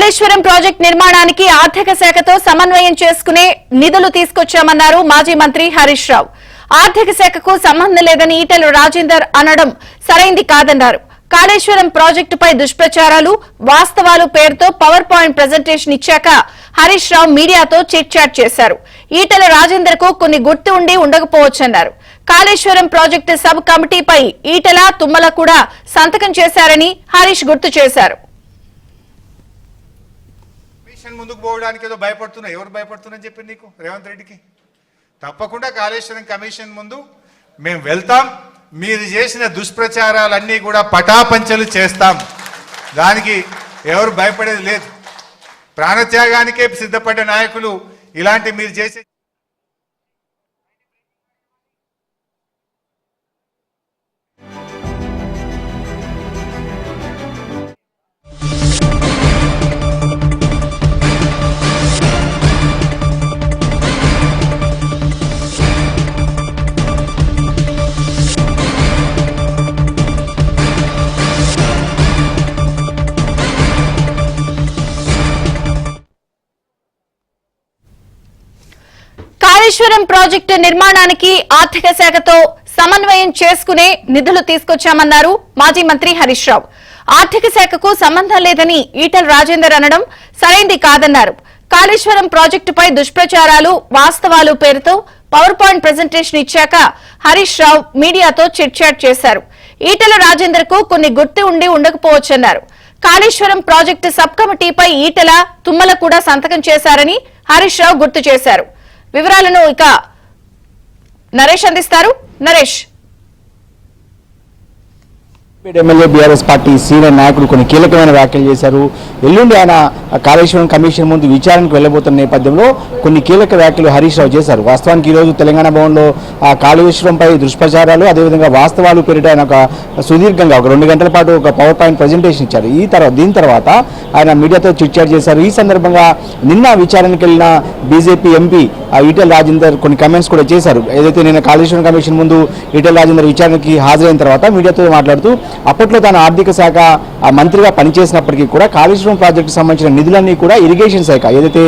Kaleshwaram project నిర్మాణానికి ఆర్థిక శాఖతో సమన్వయం చేసుకునే నిధులు తీసుకొచ్చామన్నారు మాజీ మంత్రి హరీష్ రావు. ఆర్థిక శాఖకు సంబంధం లేదని ఈటెల రాజేందర్ అనడం సరైంది కాదన్నారు. కాళేశ్వరం ప్రాజెక్టుపై దుష్ప్రచారాలు, వాస్తవాలు పేరుతో పవర్ పాయింట్ ప్రెజెంటేషన్ ఇచ్చాక హరీష్ రావు మీడియాతో చిట్ చాట్ చేశారు. ఈటెల రాజేందర్ కు కొన్ని గుర్తు ఉండి ఉండకపోవచ్చన్నారు. కాళేశ్వరం ప్రాజెక్టు సబ్ కమిటీపై ఈటెల, తుమ్మల కూడా సంతకం చేశారని హరీష్ గుర్తు చేశారు. ముందుకు పోవడానికి ఏదో భయపడుతున్నా, ఎవరు భయపడుతున్నారని చెప్పి నీకు రేవంత్ రెడ్డికి? తప్పకుండా కాళేశ్వరం కమిషన్ ముందు మేము వెళ్తాం. మీరు చేసిన దుష్ప్రచారాలన్నీ కూడా పటాపంచలు చేస్తాం. దానికి ఎవరు భయపడేది లేదు. ప్రాణత్యాగానికే సిద్ధపడ్డ నాయకులు ఇలాంటి మీరు చేసే కాళేశ్వరం ప్రాజెక్టు నిర్మాణానికి ఆర్థిక శాఖతో సమన్వయం చేసుకునే నిధులు తీసుకొచ్చామన్నారు మాజీ మంత్రి హరీష్ రావు. ఆర్థిక శాఖకు సంబంధం లేదని ఈటెల రాజేందర్ అనడం సరైంది కాదన్నారు. కాళేశ్వరం ప్రాజెక్టుపై దుష్ప్రచారాలు, వాస్తవాలు పేరుతో పవర్ పాయింట్ ప్రెజెంటేషన్ ఇచ్చాక హరీష్ రావు మీడియాతో చిట్ చాట్ చేశారు. ఈటెల రాజేందర్ కు కొన్ని గుర్తు ఉండి ఉండకపోవచ్చన్నారు. కాళేశ్వరం ప్రాజెక్టు సబ్ కమిటీపై ఈటెల, తుమ్మల కూడా సంతకం చేశారని హరీష్ రావు గుర్తు చేశారు. వివరాలను ఇక నరేష్ అందిస్తారు. Naresh, MLA BRS party senior నాయకులు కొన్ని కీలకమైన వ్యాఖ్యలు చేశారు. ఎల్లుండి ఆయన కాళేశ్వరం కమిషన్ ముందు విచారణకు వెళ్లబోతున్న నేపథ్యంలో కొన్ని కీలక వ్యాఖ్యలు హరీష్ రావు చేశారు. వాస్తవానికి ఈరోజు తెలంగాణ భవన్లో ఆ కాళేశ్వరంపై దుష్ప్రచారాలు, అదేవిధంగా వాస్తవాలు పేరిట ఆయన ఒక సుదీర్ఘంగా ఒక 2 గంటల పాటు ఒక పవర్ పాయింట్ ప్రజెంటేషన్ ఇచ్చారు. దీని తర్వాత ఆయన మీడియాతో చిట్ చాట్ చేశారు. ఈ సందర్భంగా నిన్న విచారణకు వెళ్లిన బీజేపీ ఎంపీ ఈటెల రాజేందర్ కొన్ని కమెంట్స్ కూడా చేశారు. ఏదైతే నిన్న కాళేశ్వరం కమిషన్ ముందు ఈటెల రాజేందర్ విచారణకి హాజరైన తర్వాత మీడియాతో మాట్లాడుతూ అప్పట్లో తాను ఆర్థిక శాఖ మంత్రిగా పనిచేసినప్పటికీ కూడా కాళేశ్వరం ప్రాజెక్టు సంబంధించిన నిధులన్నీ కూడా ఇరిగేషన్ శాఖ, ఏదైతే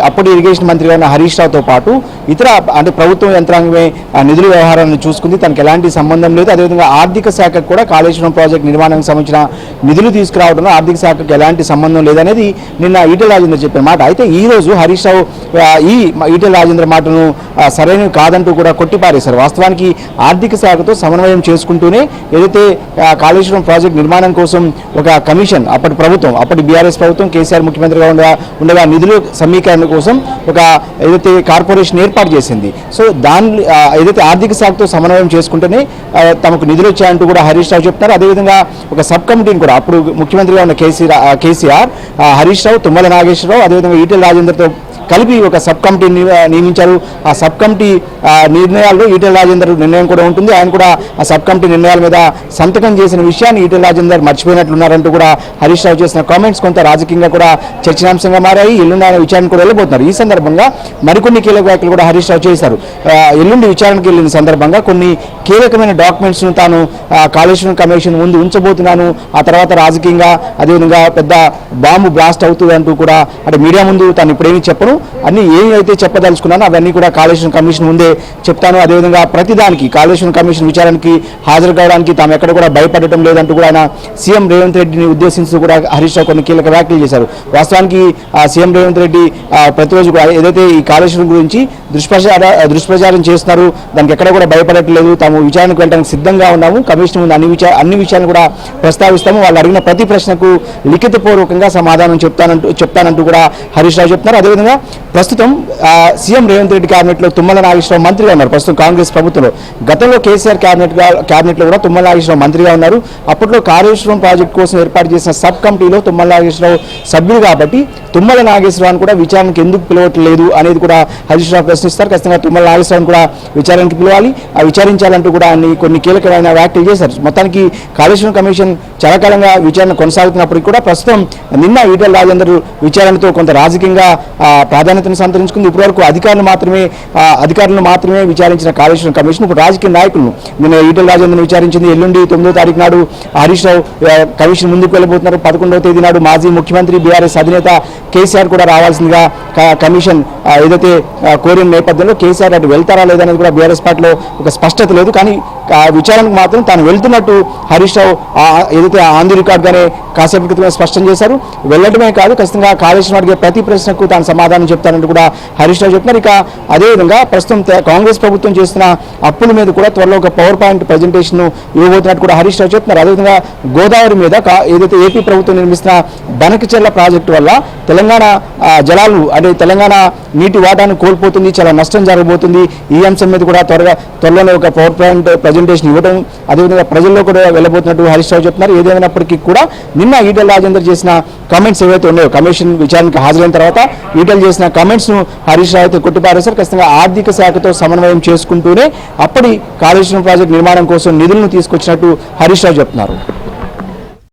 అప్పటి ఇరిగేషన్ మంత్రిగా ఉన్న హరీష్ రావుతో పాటు ఇతర అంటే ప్రభుత్వం యంత్రాంగమే నిధుల వ్యవహారాన్ని చూసుకుంది, తనకు ఎలాంటి సంబంధం లేదు. అదేవిధంగా ఆర్థిక శాఖకు కూడా కాళేశ్వరం ప్రాజెక్టు నిర్మాణానికి సంబంధించిన నిధులు తీసుకురావడంలో ఆర్థిక శాఖకు ఎలాంటి సంబంధం లేదనేది నిన్న ఈటెల రాజేందర్ చెప్పిన మాట. అయితే ఈ రోజు హరీష్ రావు ఈ ఈటెల రాజేందర్ మాటను సరైనవి కాదంటూ కూడా కొట్టిపారేశారు. వాస్తవానికి ఆర్థిక శాఖతో సమన్వయం చేసుకుంటూనే ఏదైతే కాళేశ్వరం ప్రాజెక్టు నిర్మాణం కోసం ఒక కమిషన్ అప్పటి బీఆర్ఎస్ ప్రభుత్వం కేసీఆర్ ముఖ్యమంత్రిగా ఉండగా నిధుల సమీకరణ కోసం ఒక ఏదైతే కార్పొరేషన్ ఏర్పాటు చేసింది. సో ఏదైతే ఆర్థిక శాఖతో సమన్వయం చేసుకుంటేనే తమకు నిధులు వచ్చాయంటూ కూడా హరీష్ రావు చెప్తున్నారు. అదేవిధంగా ఒక సబ్ కమిటీని కూడా అప్పుడు ముఖ్యమంత్రిగా ఉన్న కేసీఆర్, హరీష్ రావు, తుమ్మల నాగేశ్వరరావు, అదేవిధంగా ఈటెల రాజేందర్తో కలిపి ఒక సబ్ కమిటీని నియమించారు. ఆ సబ్ కమిటీ నిర్ణయాల్లో ఈటెల రాజేందర్ నిర్ణయం కూడా ఉంటుంది. ఆయన కూడా ఆ సబ్ కమిటీ నిర్ణయాల మీద సంతకం చేసిన విషయాన్ని ఈటెల రాజేందర్ మర్చిపోయినట్లున్నారంటూ కూడా హరీష్ రావు చేసిన కామెంట్స్ కొంత రాజకీయంగా కూడా చర్చనాంశంగా మారాయి. ఎల్లుండి ఆయన విచారణకు కూడా వెళ్ళిపోతున్నారు. ఈ సందర్భంగా మరికొన్ని కీలక వ్యాఖ్యలు కూడా హరీష్ రావు చేశారు. ఎల్లుండి విచారణకు వెళ్ళిన సందర్భంగా కొన్ని కీలకమైన డాక్యుమెంట్స్ను తాను కాళేశ్వరం కమిషన్ ముందు ఉంచబోతున్నాను, ఆ తర్వాత రాజకీయంగా అదేవిధంగా పెద్ద బాంబు బ్లాస్ట్ అవుతుంది అంటూ కూడా అంటే మీడియా ముందు తాను ఇప్పుడేమీ చెప్పను, అన్ని ఏమైతే చెప్పదలుచుకున్నానో అవన్నీ కూడా కాళేశ్వరం కమిషన్ ముందే చెప్తాను. అదేవిధంగా ప్రతిదానికి కాళేశ్వరం కమిషన్ విచారణకి హాజరు కావడానికి తాము ఎక్కడ కూడా భయపడటం లేదంటూ కూడా ఆయన సీఎం రేవంత్ రెడ్డిని ఉద్దేశించి కూడా హరీష్ రావు కొన్ని కీలక వ్యాఖ్యలు చేశారు. వాస్తవానికి సీఎం రేవంత్ రెడ్డి ప్రతిరోజు కూడా ఏదైతే ఈ కాళేశ్వరం గురించి దుష్ప్రచారం చేస్తున్నారు, దానికి ఎక్కడ కూడా భయపడట్లేదు, తాము విచారణకు వెళ్ళడానికి సిద్ధంగా ఉన్నాము, కమిషన్ ముందు అన్ని విషయాలను కూడా ప్రస్తావిస్తాము, వాళ్ళు అడిగిన ప్రతి ప్రశ్నకు లిఖితపూర్వకంగా సమాధానం చెప్తానంటూ కూడా హరీష్ రావు చెప్తున్నారు. అదేవిధంగా ప్రస్తుతం సీఎం రేవంత్ రెడ్డి క్యాబినెట్ లో తుమ్మల నాగేశ్వరరావు మంత్రిగా ఉన్నారు. ప్రస్తుతం కాంగ్రెస్ ప్రభుత్వంలో, గతంలో కేసీఆర్ క్యాబినెట్ లో కూడా తుమ్మల నాగేశ్వరరావు మంత్రిగా ఉన్నారు. అప్పట్లో కాళేశ్వరం ప్రాజెక్టు కోసం ఏర్పాటు చేసిన సబ్ కమిటీలో తుమ్మల నాగేశ్వరరావు సభ్యులు కాబట్టి తుమ్మల నాగేశ్వరరావును కూడా విచారణకు ఎందుకు పిలవట్లేదు అనేది కూడా హరీష్ రావు ప్రశ్నిస్తారు. ఖచ్చితంగా తుమ్మల నాగేశ్వరరావును కూడా విచారణకు పిలవాలి, విచారించాలంటూ కూడా కొన్ని కీలకమైన వ్యాఖ్యలు చేశారు. మొత్తానికి కాళేశ్వరం కమిషన్ చాలా కాలంగా విచారణ కొనసాగుతున్నప్పటికీ కూడా ప్రస్తుతం నిన్న ఈటెల రాజేందర్ విచారణతో కొంత రాజకీయంగా ప్రాధాన్యతను సంతరించుకుంది. ఇప్పటివరకు అధికారులను మాత్రమే విచారించిన కాళేశ్వరం కమిషన్ ఇప్పుడు రాజకీయ నాయకులను నిన్న ఈటెల రాజేందర్ను విచారించింది. ఎల్లుండి 9వ తారీఖు నాడు హరీష్ రావు కమిషన్ ముందుకు వెళ్ళబోతున్నారు. 11వ తేదీ నాడు మాజీ ముఖ్యమంత్రి బీఆర్ఎస్ అధినేత కేసీఆర్ కూడా రావాల్సిందిగా కమిషన్ ఏదైతే కోరిన నేపథ్యంలో కేసీఆర్ అటు వెళ్తారా లేదనేది కూడా బీఆర్ఎస్ పార్టీలో ఒక స్పష్టత లేదు. కానీ విచారణకు మాత్రం తాను వెళ్తున్నట్టు హరీష్ రావు ఏదైతే ఆన్ ది రికార్డ్గానే కాసేపు క్రితమే స్పష్టం చేశారు. వెళ్ళడమే కాదు, ఖచ్చితంగా కాళేశ్వరం అడిగే ప్రతి ప్రశ్నకు తాను సమాధానం చెప్తానంటూ కూడా హరీష్ రావు చెప్తున్నారు. ఇక అదేవిధంగా ప్రస్తుతం కాంగ్రెస్ ప్రభుత్వం చేస్తున్న అప్పుల మీద కూడా త్వరలో ఒక పవర్ పాయింట్ ప్రజెంటేషన్ ఇవ్వబోతున్నట్టు కూడా హరీష్ రావు చెప్తున్నారు. అదేవిధంగా గోదావరి మీద ఏదైతే ఏపీ ప్రభుత్వం నిర్మిస్తున్న బనకచెర్ల ప్రాజెక్టు వల్ల తెలంగాణ జలాలు అంటే తెలంగాణ నీటి వాటాను కోల్పోతుంది, చాలా నష్టం జరగబోతుంది. ఈ అంశం మీద కూడా త్వరలోనే ఒక పవర్ పాయింట్ ప్రజెంటేషన్ ఇవ్వడం, అదేవిధంగా ప్రజల్లో కూడా వెళ్ళబోతున్నట్టు హరీష్ రావు చెప్తున్నారు. ఏదేమైనప్పటికీ కూడా నిన్న ఈటెల రాజేందర్ చేసిన కామెంట్స్ ఏవైతే ఉన్నాయో కమిషన్ విచారణకు హాజరైన తర్వాత ఈటెల చేసిన కామెంట్స్ ను హరీష్ రావు అయితే కొట్టిపారేశారు. ఖచ్చితంగా ఆర్థిక శాఖతో సమన్వయం చేసుకుంటూనే అప్పటి కాళేశ్వరం ప్రాజెక్టు నిర్మాణం కోసం నిధులను తీసుకొచ్చినట్టు హరీష్ రావు చెప్తున్నారు.